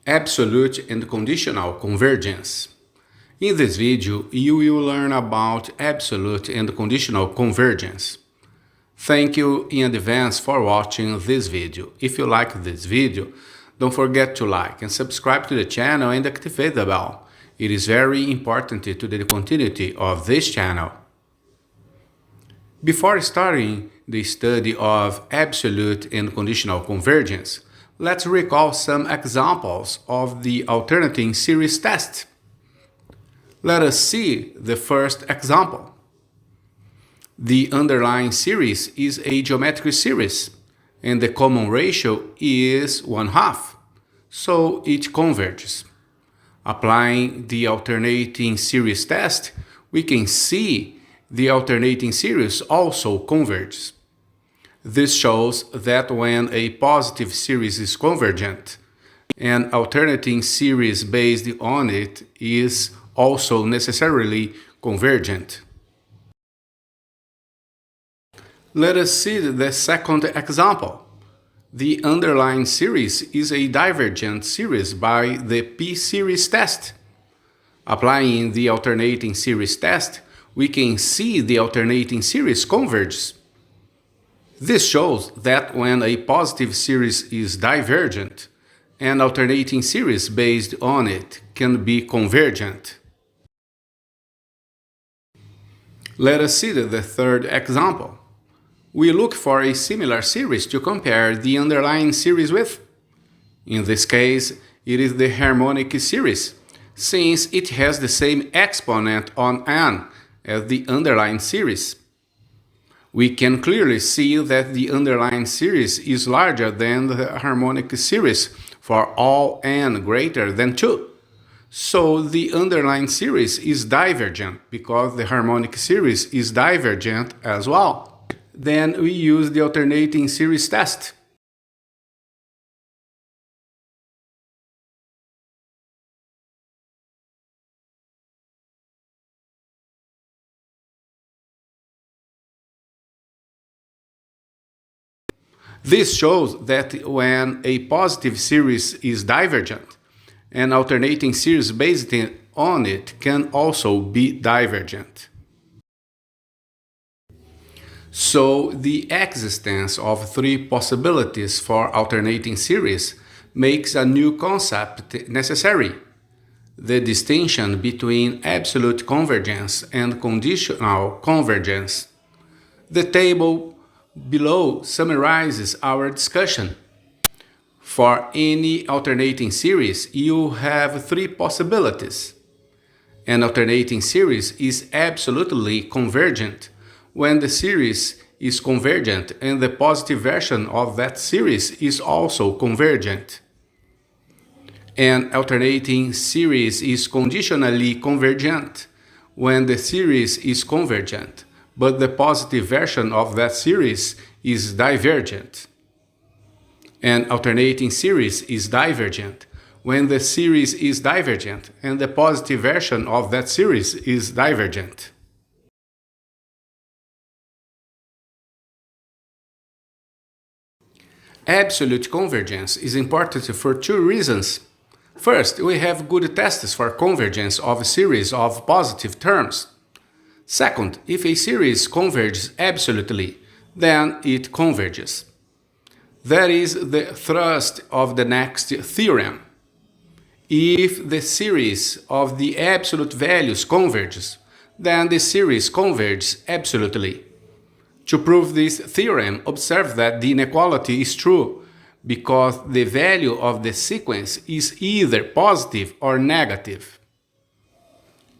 Absolute and conditional convergence. In this video, you will learn about absolute and conditional convergence. Thank you in advance for watching this video. If you like this video, don't forget to like and subscribe to the channel and activate the bell. It is very important to the continuity of this channel. Before starting the study of absolute and conditional convergence, let's recall some examples of the alternating series test. Let us see the first example. The underlying series is a geometric series, and the common ratio is 1/2, so it converges. Applying the alternating series test, we can see the alternating series also converges. This shows that when a positive series is convergent, an alternating series based on it is also necessarily convergent. Let us see the second example. The underlying series is a divergent series by the p-series test. Applying the alternating series test, we can see the alternating series converges. This shows that when a positive series is divergent, an alternating series based on it can be convergent. Let us see the third example. We look for a similar series to compare the underlying series with. In this case, it is the harmonic series, since it has the same exponent on n as the underlying series. We can clearly see that the underlying series is larger than the harmonic series for all n greater than 2. So the underlying series is divergent because the harmonic series is divergent as well. Then we use the alternating series test. This shows that when a positive series is divergent, an alternating series based on it can also be divergent. So the existence of three possibilities for alternating series makes a new concept necessary: the distinction between absolute convergence and conditional convergence. The table below summarizes our discussion. For any alternating series, you have three possibilities. An alternating series is absolutely convergent when the series is convergent and the positive version of that series is also convergent. An alternating series is conditionally convergent when the series is convergent, but the positive version of that series is divergent. An alternating series is divergent when the series is divergent and the positive version of that series is divergent. Absolute convergence is important for two reasons. First, we have good tests for convergence of a series of positive terms. Second, if a series converges absolutely, then it converges. That is the thrust of the next theorem. If the series of the absolute values converges, then the series converges absolutely. To prove this theorem, observe that the inequality is true because the value of the sequence is either positive or negative.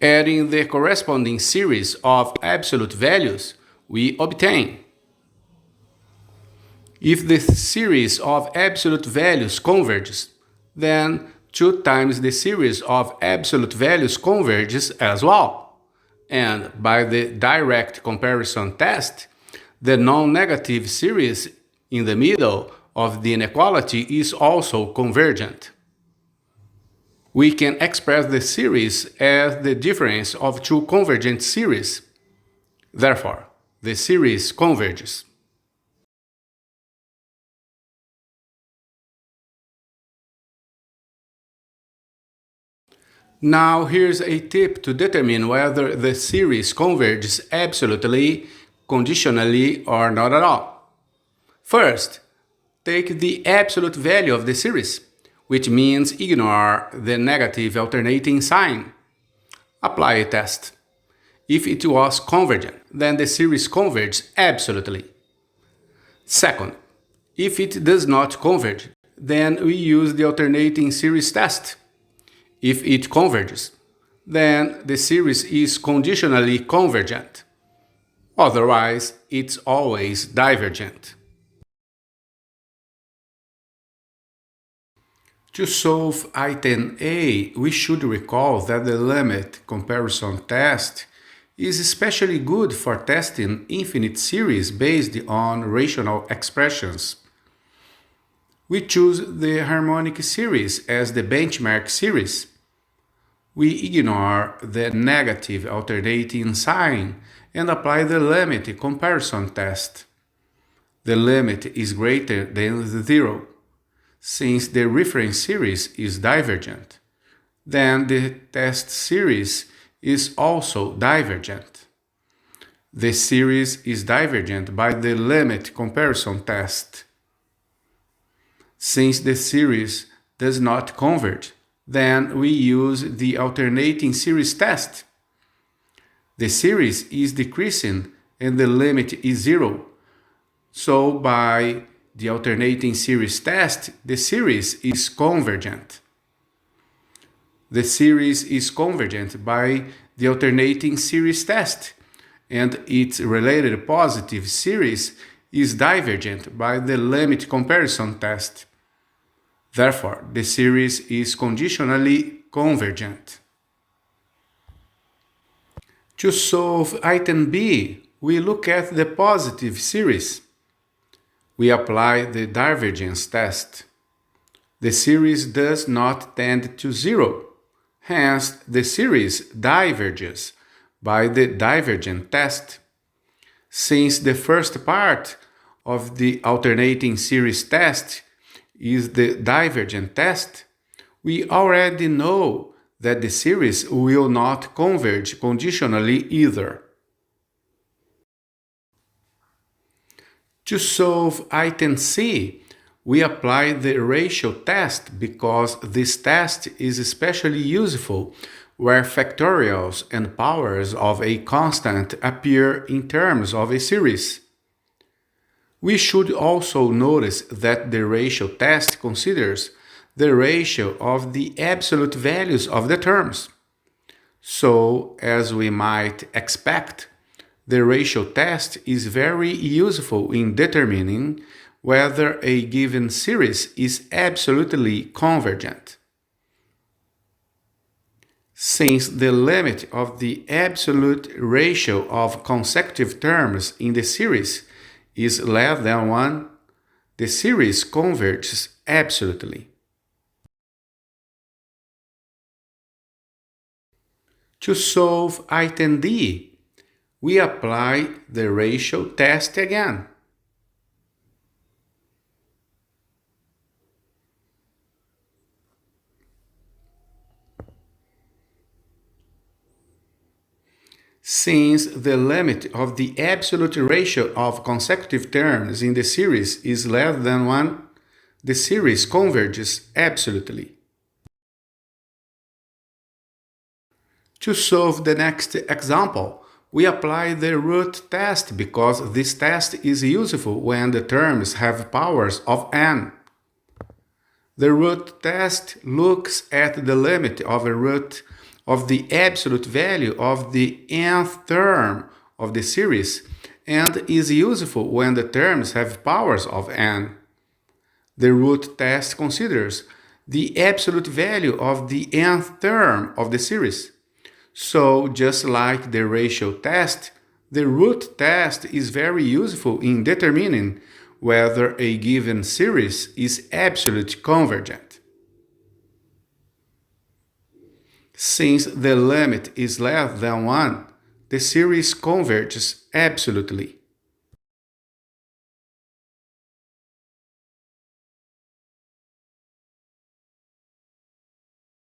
Adding the corresponding series of absolute values, we obtain: if the series of absolute values converges, then 2 times the series of absolute values converges as well. And by the direct comparison test, the non-negative series in the middle of the inequality is also convergent. We can express the series as the difference of two convergent series. Therefore, the series converges. Now here's a tip to determine whether the series converges absolutely, conditionally, or not at all. First, take the absolute value of the series, which means ignore the negative alternating sign. Apply a test. If it was convergent, then the series converges absolutely. Second, if it does not converge, then we use the alternating series test. If it converges, then the series is conditionally convergent. Otherwise, it's always divergent. To solve item A, we should recall that the limit comparison test is especially good for testing infinite series based on rational expressions. We choose the harmonic series as the benchmark series. We ignore the negative alternating sign and apply the limit comparison test. The limit is greater than 0, since the reference series is divergent. Then the test series is also divergent. The series is divergent by the limit comparison test. Since the series does not converge, then we use the alternating series test. The series is decreasing and the limit is 0. So by the alternating series test, the series is convergent. The series is convergent by the alternating series test, and its related positive series is divergent by the limit comparison test. Therefore, the series is conditionally convergent. To solve item B, we look at the positive series. We apply the divergence test. The series does not tend to 0. Hence, the series diverges by the divergent test. Since the first part of the alternating series test is the divergent test, we already know that the series will not converge conditionally either. To solve item C, we apply the ratio test because this test is especially useful where factorials and powers of a constant appear in terms of a series. We should also notice that the ratio test considers the ratio of the absolute values of the terms. So, as we might expect, the ratio test is very useful in determining whether a given series is absolutely convergent. Since the limit of the absolute ratio of consecutive terms in the series is less than 1, the series converges absolutely. To solve item D, we apply the ratio test again. Since the limit of the absolute ratio of consecutive terms in the series is less than 1, the series converges absolutely. To solve the next example, we apply the root test because this test is useful when the terms have powers of n. The root test looks at the limit of a root of the absolute value of the nth term of the series and is useful when the terms have powers of n. The root test considers the absolute value of the nth term of the series. So, just like the ratio test, the root test is very useful in determining whether a given series is absolutely convergent. Since the limit is less than 1, the series converges absolutely.